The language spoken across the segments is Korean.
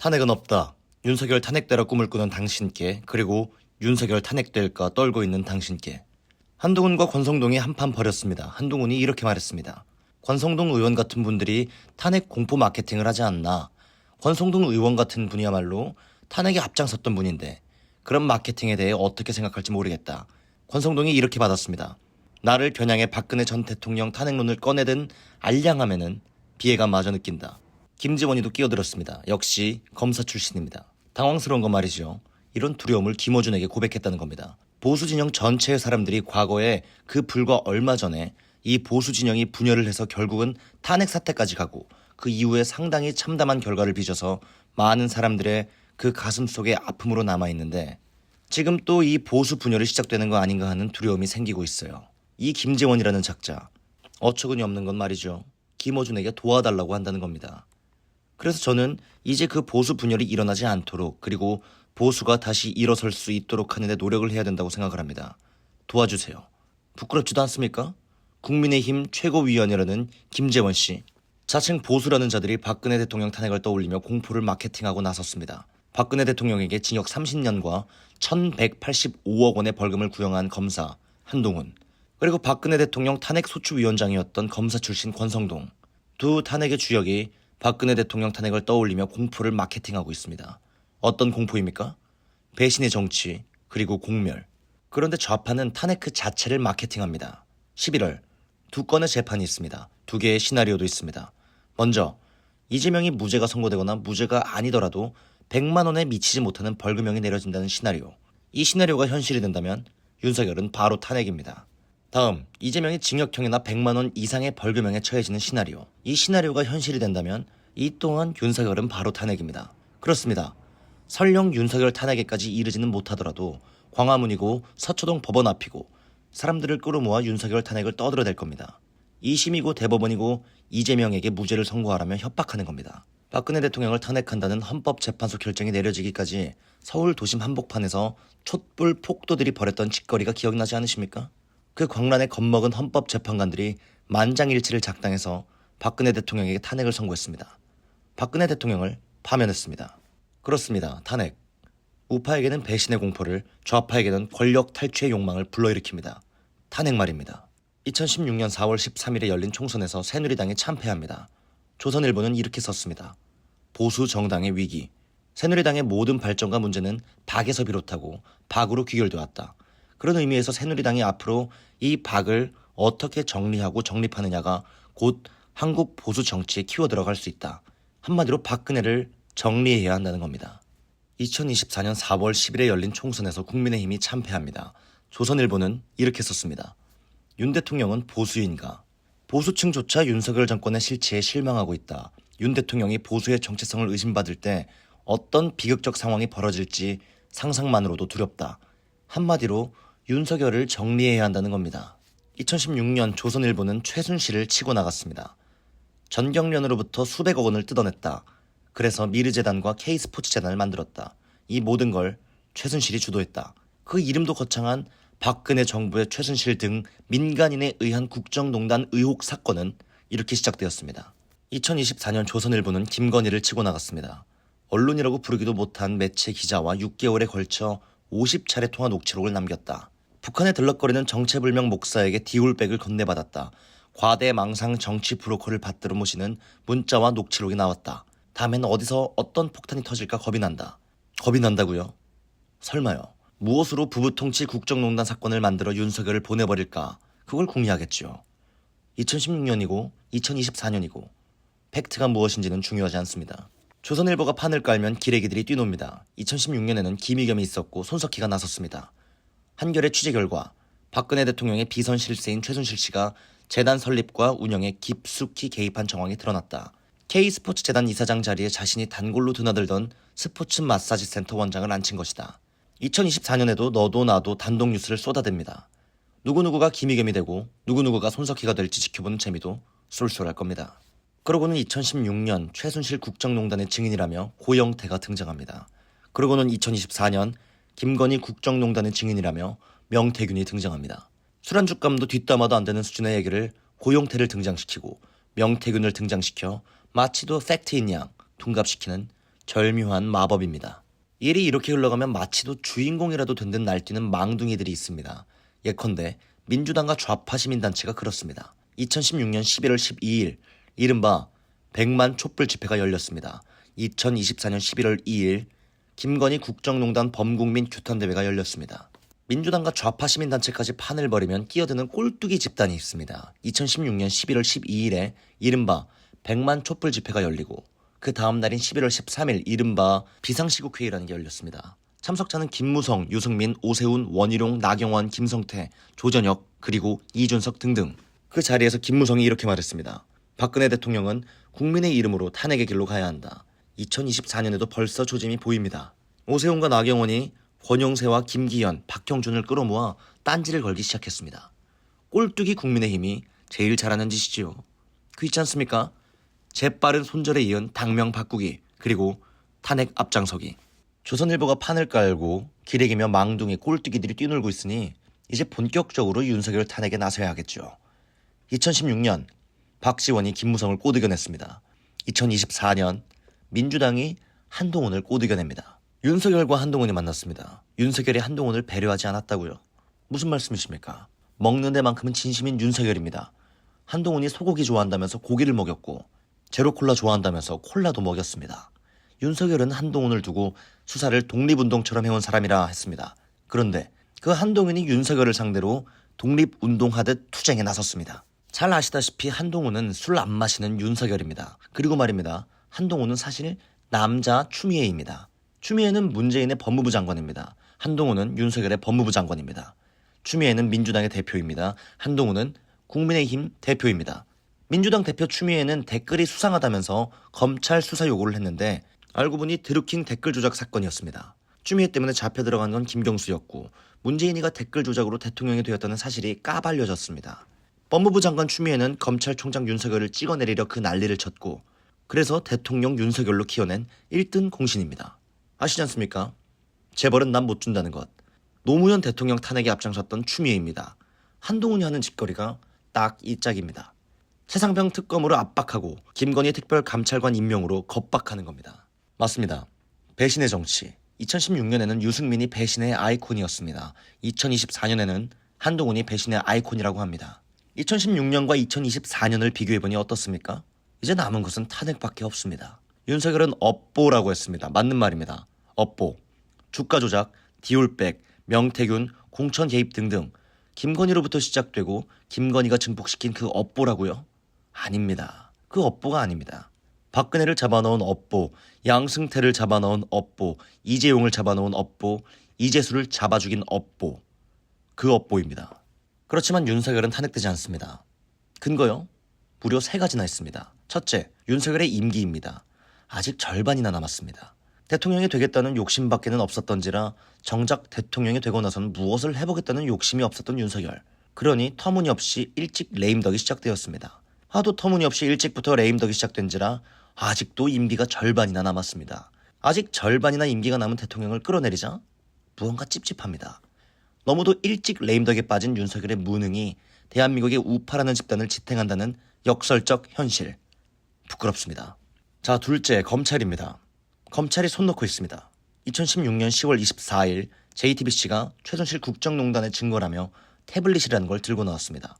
탄핵은 없다. 윤석열 탄핵되라 꿈을 꾸는 당신께, 그리고 윤석열 탄핵될까 떨고 있는 당신께. 한동훈과 권성동이 한판 벌였습니다. 한동훈이 이렇게 말했습니다. 권성동 의원 같은 분들이 탄핵 공포 마케팅을 하지 않나. 권성동 의원 같은 분이야말로 탄핵에 앞장섰던 분인데 그런 마케팅에 대해 어떻게 생각할지 모르겠다. 권성동이 이렇게 받았습니다. 나를 겨냥해 박근혜 전 대통령 탄핵론을 꺼내든 알량하면은 비애가 마저 느낀다. 김지원이도 끼어들었습니다. 역시 검사 출신입니다. 당황스러운 건 말이죠. 이런 두려움을 김어준에게 고백했다는 겁니다. 보수 진영 전체의 사람들이 과거에 그 불과 얼마 전에 이 보수 진영이 분열을 해서 결국은 탄핵 사태까지 가고 그 이후에 상당히 참담한 결과를 빚어서 많은 사람들의 그 가슴 속에 아픔으로 남아있는데 지금 또 이 보수 분열이 시작되는 거 아닌가 하는 두려움이 생기고 있어요. 이 김재원이라는 작자, 어처구니 없는 건 말이죠. 김어준에게 도와달라고 한다는 겁니다. 그래서 저는 이제 그 보수 분열이 일어나지 않도록, 그리고 보수가 다시 일어설 수 있도록 하는 데 노력을 해야 된다고 생각을 합니다. 도와주세요. 부끄럽지도 않습니까? 국민의힘 최고위원이라는 김재원 씨. 자칭 보수라는 자들이 박근혜 대통령 탄핵을 떠올리며 공포를 마케팅하고 나섰습니다. 박근혜 대통령에게 징역 30년과 1185억 원의 벌금을 구형한 검사 한동훈, 그리고 박근혜 대통령 탄핵소추위원장이었던 검사 출신 권성동. 두 탄핵의 주역이 박근혜 대통령 탄핵을 떠올리며 공포를 마케팅하고 있습니다. 어떤 공포입니까? 배신의 정치, 그리고 공멸. 그런데 좌파는 탄핵 그 자체를 마케팅합니다. 11월 두 건의 재판이 있습니다. 두 개의 시나리오도 있습니다. 먼저 이재명이 무죄가 선고되거나 무죄가 아니더라도 100만 원에 미치지 못하는 벌금형이 내려진다는 시나리오. 이 시나리오가 현실이 된다면 윤석열은 바로 탄핵입니다. 다음, 이재명이 징역형이나 100만 원 이상의 벌금형에 처해지는 시나리오. 이 시나리오가 현실이 된다면 이 또한 윤석열은 바로 탄핵입니다. 그렇습니다. 설령 윤석열 탄핵에까지 이르지는 못하더라도 광화문이고 서초동 법원 앞이고 사람들을 끌어모아 윤석열 탄핵을 떠들어댈 겁니다. 2심이고 대법원이고 이재명에게 무죄를 선고하라며 협박하는 겁니다. 박근혜 대통령을 탄핵한다는 헌법재판소 결정이 내려지기까지 서울 도심 한복판에서 촛불 폭도들이 벌였던 짓거리가 기억나지 않으십니까? 그 광란에 겁먹은 헌법재판관들이 만장일치를 작당해서 박근혜 대통령에게 탄핵을 선고했습니다. 박근혜 대통령을 파면했습니다. 그렇습니다. 탄핵. 우파에게는 배신의 공포를, 좌파에게는 권력 탈취의 욕망을 불러일으킵니다. 탄핵 말입니다. 2016년 4월 13일에 열린 총선에서 새누리당이 참패합니다. 조선일보는 이렇게 썼습니다. 보수 정당의 위기. 새누리당의 모든 발전과 문제는 박에서 비롯하고 박으로 귀결되었다. 그런 의미에서 새누리당이 앞으로 이 박을 어떻게 정리하고 정립하느냐가 곧 한국 보수 정치의 키워드라고 할 수 있다. 한마디로 박근혜를 정리해야 한다는 겁니다. 2024년 4월 10일에 열린 총선에서 국민의힘이 참패합니다. 조선일보는 이렇게 썼습니다. 윤 대통령은 보수인가? 보수층조차 윤석열 정권의 실체에 실망하고 있다. 윤 대통령이 보수의 정체성을 의심받을 때 어떤 비극적 상황이 벌어질지 상상만으로도 두렵다. 한마디로 윤석열을 정리해야 한다는 겁니다. 2016년 조선일보는 최순실을 치고 나갔습니다. 전경련으로부터 수백억 원을 뜯어냈다. 그래서 미르재단과 K스포츠재단을 만들었다. 이 모든 걸 최순실이 주도했다. 그 이름도 거창한 박근혜 정부의 최순실 등 민간인에 의한 국정농단 의혹 사건은 이렇게 시작되었습니다. 2024년 조선일보는 김건희를 치고 나갔습니다. 언론이라고 부르기도 못한 매체 기자와 6개월에 걸쳐 50차례 통화 녹취록을 남겼다. 북한에 들럭거리는 정체불명 목사에게 디올백을 건네받았다. 과대망상 정치 브로커를 받들어 모시는 문자와 녹취록이 나왔다. 다음엔 어디서 어떤 폭탄이 터질까 겁이 난다. 겁이 난다고요? 설마요. 무엇으로 부부통치 국정농단 사건을 만들어 윤석열을 보내버릴까? 그걸 궁리하겠죠. 2016년이고 2024년이고 팩트가 무엇인지는 중요하지 않습니다. 조선일보가 판을 깔면 기레기들이 뛰놉니다. 2016년에는 김의겸이 있었고 손석희가 나섰습니다. 한겨레 취재 결과 박근혜 대통령의 비선 실세인 최순실 씨가 재단 설립과 운영에 깊숙이 개입한 정황이 드러났다. K스포츠재단 이사장 자리에 자신이 단골로 드나들던 스포츠 마사지 센터 원장을 앉힌 것이다. 2024년에도 너도 나도 단독 뉴스를 쏟아댑니다. 누구누구가 김의겸이 되고 누구누구가 손석희가 될지 지켜보는 재미도 쏠쏠할 겁니다. 그러고는 2016년 최순실 국정농단의 증인이라며 고영태가 등장합니다. 그러고는 2024년 김건희 국정농단의 증인이라며 명태균이 등장합니다. 술안주감도 뒷담화도 안 되는 수준의 얘기를 고영태를 등장시키고 명태균을 등장시켜 마치도 팩트인 양 둔갑시키는 절묘한 마법입니다. 일이 이렇게 흘러가면 마치도 주인공이라도 된 듯 날뛰는 망둥이들이 있습니다. 예컨대 민주당과 좌파 시민단체가 그렇습니다. 2016년 11월 12일 이른바 100만 촛불 집회가 열렸습니다. 2024년 11월 2일 김건희 국정농단 범국민 규탄대회가 열렸습니다. 민주당과 좌파 시민단체까지 판을 벌이면 끼어드는 꼴뚜기 집단이 있습니다. 2016년 11월 12일에 이른바 100만 촛불 집회가 열리고 그 다음 날인 11월 13일 이른바 비상시국회의라는 게 열렸습니다. 참석자는 김무성, 유승민, 오세훈, 원희룡, 나경원, 김성태, 조전혁, 그리고 이준석 등등. 그 자리에서 김무성이 이렇게 말했습니다. 박근혜 대통령은 국민의 이름으로 탄핵의 길로 가야 한다. 2024년에도 벌써 조짐이 보입니다. 오세훈과 나경원이 권영세와 김기현, 박형준을 끌어모아 딴지를 걸기 시작했습니다. 꼴뚜기 국민의힘이 제일 잘하는 짓이지요. 그 있지 않습니까? 재빠른 손절에 이은 당명 바꾸기, 그리고 탄핵 앞장서기. 조선일보가 판을 깔고 기레기며 망둥이 꼴뚜기들이 뛰놀고 있으니 이제 본격적으로 윤석열 탄핵에 나서야 하겠죠. 2016년 박지원이 김무성을 꼬드겨냈습니다. 2024년 민주당이 한동훈을 꼬드겨냅니다. 윤석열과 한동훈이 만났습니다. 윤석열이 한동훈을 배려하지 않았다고요? 무슨 말씀이십니까? 먹는 데만큼은 진심인 윤석열입니다. 한동훈이 소고기 좋아한다면서 고기를 먹였고 제로콜라 좋아한다면서 콜라도 먹였습니다. 윤석열은 한동훈을 두고 수사를 독립운동처럼 해온 사람이라 했습니다. 그런데 그 한동훈이 윤석열을 상대로 독립운동하듯 투쟁에 나섰습니다. 잘 아시다시피 한동훈은 술 안 마시는 윤석열입니다. 그리고 말입니다. 한동훈은 사실 남자 추미애입니다. 추미애는 문재인의 법무부 장관입니다. 한동훈은 윤석열의 법무부 장관입니다. 추미애는 민주당의 대표입니다. 한동훈은 국민의힘 대표입니다. 민주당 대표 추미애는 댓글이 수상하다면서 검찰 수사 요구를 했는데 알고 보니 드루킹 댓글 조작 사건이었습니다. 추미애 때문에 잡혀 들어간 건 김경수였고 문재인이가 댓글 조작으로 대통령이 되었다는 사실이 까발려졌습니다. 법무부 장관 추미애는 검찰총장 윤석열을 찍어내리려 그 난리를 쳤고 그래서 대통령 윤석열로 키워낸 1등 공신입니다. 아시지 않습니까? 재벌은 남 못 준다는 것. 노무현 대통령 탄핵에 앞장섰던 추미애입니다. 한동훈이 하는 짓거리가 딱 이 짝입니다. 최상병 특검으로 압박하고 김건희 특별감찰관 임명으로 겁박하는 겁니다. 맞습니다. 배신의 정치. 2016년에는 유승민이 배신의 아이콘이었습니다. 2024년에는 한동훈이 배신의 아이콘이라고 합니다. 2016년과 2024년을 비교해보니 어떻습니까? 이제 남은 것은 탄핵밖에 없습니다. 윤석열은 업보라고 했습니다. 맞는 말입니다. 업보, 주가 조작, 디올백, 명태균, 공천 개입 등등 김건희로부터 시작되고 김건희가 증폭시킨 그 업보라고요? 아닙니다. 그 업보가 아닙니다. 박근혜를 잡아넣은 업보, 양승태를 잡아넣은 업보, 이재용을 잡아넣은 업보, 이재수를 잡아 죽인 업보. 그 업보입니다. 그렇지만 윤석열은 탄핵되지 않습니다. 근거요? 무려 3가지나 있습니다. 첫째, 윤석열의 임기입니다. 아직 절반이나 남았습니다. 대통령이 되겠다는 욕심밖에는 없었던지라 정작 대통령이 되고 나서는 무엇을 해보겠다는 욕심이 없었던 윤석열. 그러니 터무니없이 일찍 레임덕이 시작되었습니다. 하도 터무니없이 일찍부터 레임덕이 시작된지라 아직도 임기가 절반이나 남았습니다. 아직 절반이나 임기가 남은 대통령을 끌어내리자 무언가 찝찝합니다. 너무도 일찍 레임덕에 빠진 윤석열의 무능이 대한민국의 우파라는 집단을 지탱한다는 역설적 현실. 부끄럽습니다. 자, 둘째, 검찰입니다. 검찰이 손 놓고 있습니다. 2016년 10월 24일 JTBC가 최순실 국정농단의 증거라며 태블릿이라는 걸 들고 나왔습니다.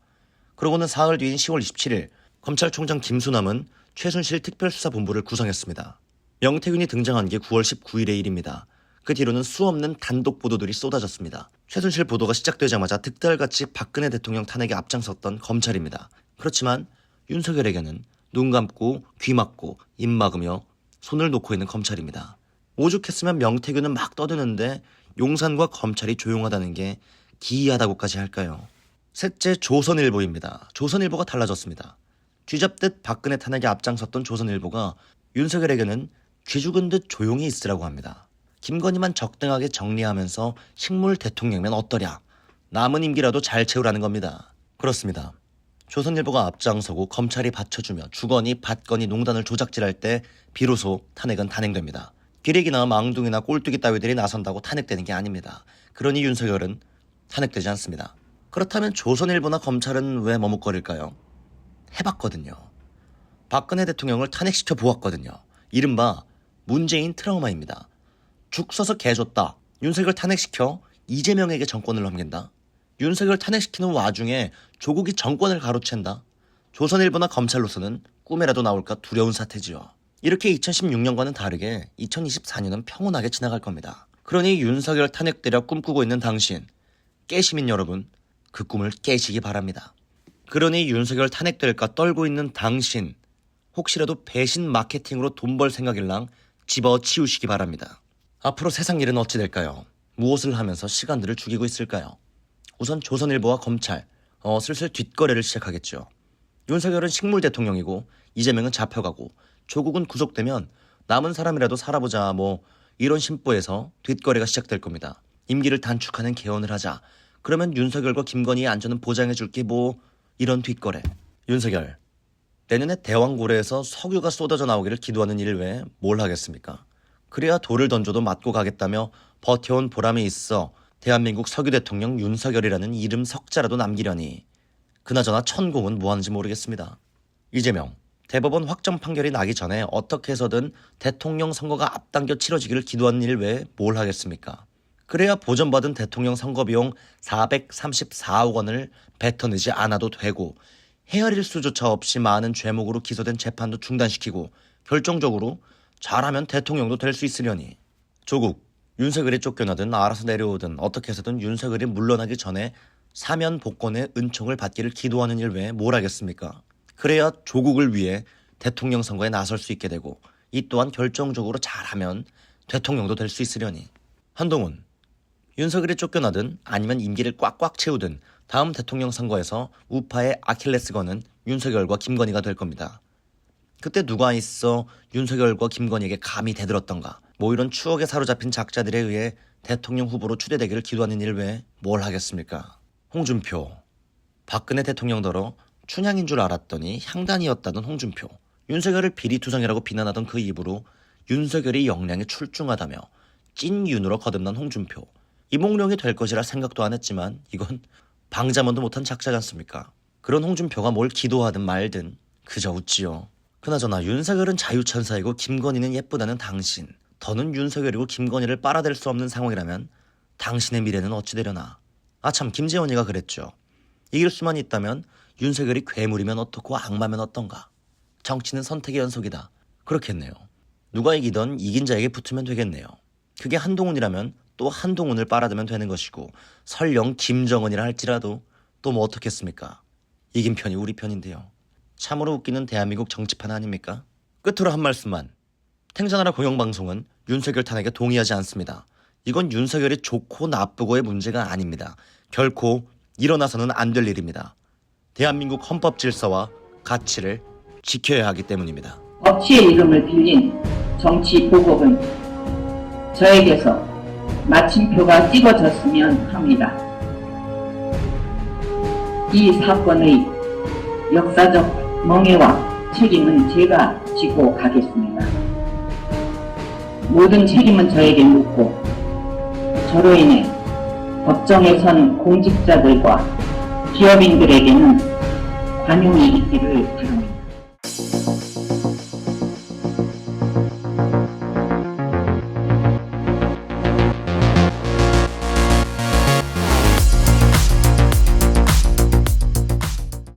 그러고는 사흘 뒤인 10월 27일 검찰총장 김수남은 최순실 특별수사본부를 구성했습니다. 명태균이 등장한 게 9월 19일의 일입니다. 그 뒤로는 수없는 단독 보도들이 쏟아졌습니다. 최순실 보도가 시작되자마자 득달같이 박근혜 대통령 탄핵에 앞장섰던 검찰입니다. 그렇지만 윤석열에게는 눈 감고 귀 막고 입 막으며 손을 놓고 있는 검찰입니다. 오죽했으면 명태균은 막 떠드는데 용산과 검찰이 조용하다는 게 기이하다고까지 할까요? 셋째, 조선일보입니다. 조선일보가 달라졌습니다. 쥐잡듯 박근혜 탄핵에 앞장섰던 조선일보가 윤석열에게는 쥐 죽은 듯 조용히 있으라고 합니다. 김건희만 적당하게 정리하면서 식물 대통령이면 어떠랴. 남은 임기라도 잘 채우라는 겁니다. 그렇습니다. 조선일보가 앞장서고 검찰이 받쳐주며 주거니 받거니 농단을 조작질할 때 비로소 탄핵은 단행됩니다. 기레기나 망둥이나 꼴뚜기 따위들이 나선다고 탄핵되는 게 아닙니다. 그러니 윤석열은 탄핵되지 않습니다. 그렇다면 조선일보나 검찰은 왜 머뭇거릴까요? 해봤거든요. 박근혜 대통령을 탄핵시켜 보았거든요. 이른바 문재인 트라우마입니다. 죽 서서 개줬다. 윤석열 탄핵시켜 이재명에게 정권을 넘긴다. 윤석열 탄핵시키는 와중에 조국이 정권을 가로챈다. 조선일보나 검찰로서는 꿈에라도 나올까 두려운 사태지요. 이렇게 2016년과는 다르게 2024년은 평온하게 지나갈 겁니다. 그러니 윤석열 탄핵되려 꿈꾸고 있는 당신, 깨시민 여러분, 그 꿈을 깨시기 바랍니다. 그러니 윤석열 탄핵될까 떨고 있는 당신, 혹시라도 배신 마케팅으로 돈 벌 생각일랑 집어치우시기 바랍니다. 앞으로 세상 일은 어찌 될까요? 무엇을 하면서 시간들을 죽이고 있을까요? 우선 조선일보와 검찰, 슬슬 뒷거래를 시작하겠죠. 윤석열은 식물 대통령이고 이재명은 잡혀가고 조국은 구속되면 남은 사람이라도 살아보자 이런 심보에서 뒷거래가 시작될 겁니다. 임기를 단축하는 개헌을 하자. 그러면 윤석열과 김건희의 안전은 보장해줄게 이런 뒷거래. 윤석열, 내년에 대왕고래에서 석유가 쏟아져 나오기를 기도하는 일 외에 뭘 하겠습니까? 그래야 돌을 던져도 맞고 가겠다며 버텨온 보람이 있어 대한민국 석유 대통령 윤석열이라는 이름 석자라도 남기려니. 그나저나 천공은 뭐하는지 모르겠습니다. 이재명, 대법원 확정 판결이 나기 전에 어떻게 해서든 대통령 선거가 앞당겨 치러지기를 기도하는 일 외에 뭘 하겠습니까? 그래야 보전받은 대통령 선거비용 434억 원을 뱉어내지 않아도 되고 헤아릴 수조차 없이 많은 죄목으로 기소된 재판도 중단시키고 결정적으로 잘하면 대통령도 될 수 있으려니. 조국, 윤석열이 쫓겨나든 알아서 내려오든 어떻게 해서든 윤석열이 물러나기 전에 사면 복권의 은총을 받기를 기도하는 일 외에 뭘 하겠습니까? 그래야 조국을 위해 대통령 선거에 나설 수 있게 되고 이 또한 결정적으로 잘하면 대통령도 될 수 있으려니. 한동훈, 윤석열이 쫓겨나든 아니면 임기를 꽉꽉 채우든 다음 대통령 선거에서 우파의 아킬레스건은 윤석열과 김건희가 될 겁니다. 그때 누가 있어 윤석열과 김건희에게 감히 대들었던가. 이런 추억에 사로잡힌 작자들에 의해 대통령 후보로 추대되기를 기도하는 일 외에 뭘 하겠습니까? 홍준표, 박근혜 대통령더러 춘향인 줄 알았더니 향단이었다던 홍준표. 윤석열을 비리투성이라고 비난하던 그 입으로 윤석열이 역량이 출중하다며 찐윤으로 거듭난 홍준표. 이몽룡이 될 것이라 생각도 안 했지만 이건 방자문도 못한 작자지 않습니까? 그런 홍준표가 뭘 기도하든 말든 그저 웃지요. 그나저나 윤석열은 자유천사이고 김건희는 예쁘다는 당신. 더는 윤석열이고 김건희를 빨아댈 수 없는 상황이라면 당신의 미래는 어찌 되려나. 참, 김재원이가 그랬죠. 이길 수만 있다면 윤석열이 괴물이면 어떻고 악마면 어떤가. 정치는 선택의 연속이다. 그렇겠네요. 누가 이기던 이긴 자에게 붙으면 되겠네요. 그게 한동훈이라면 또 한동훈을 빨아들면 되는 것이고 설령 김정은이라 할지라도 또 어떻겠습니까? 이긴 편이 우리 편인데요. 참으로 웃기는 대한민국 정치판 아닙니까? 끝으로 한 말씀만. 탱자나라 공영방송은 윤석열 탄핵에 동의하지 않습니다. 이건 윤석열이 좋고 나쁘고의 문제가 아닙니다. 결코 일어나서는 안 될 일입니다. 대한민국 헌법 질서와 가치를 지켜야 하기 때문입니다. 법치의 이름을 빌린 정치 보복은 저에게서 마침표가 찍어졌으면 합니다. 이 사건의 역사적 멍해와 책임은 제가 지고 가겠습니다. 모든 책임은 저에게 묻고 저로 인해 법정에 선 공직자들과 기업인들에게는 관용이 있기를 바랍니다.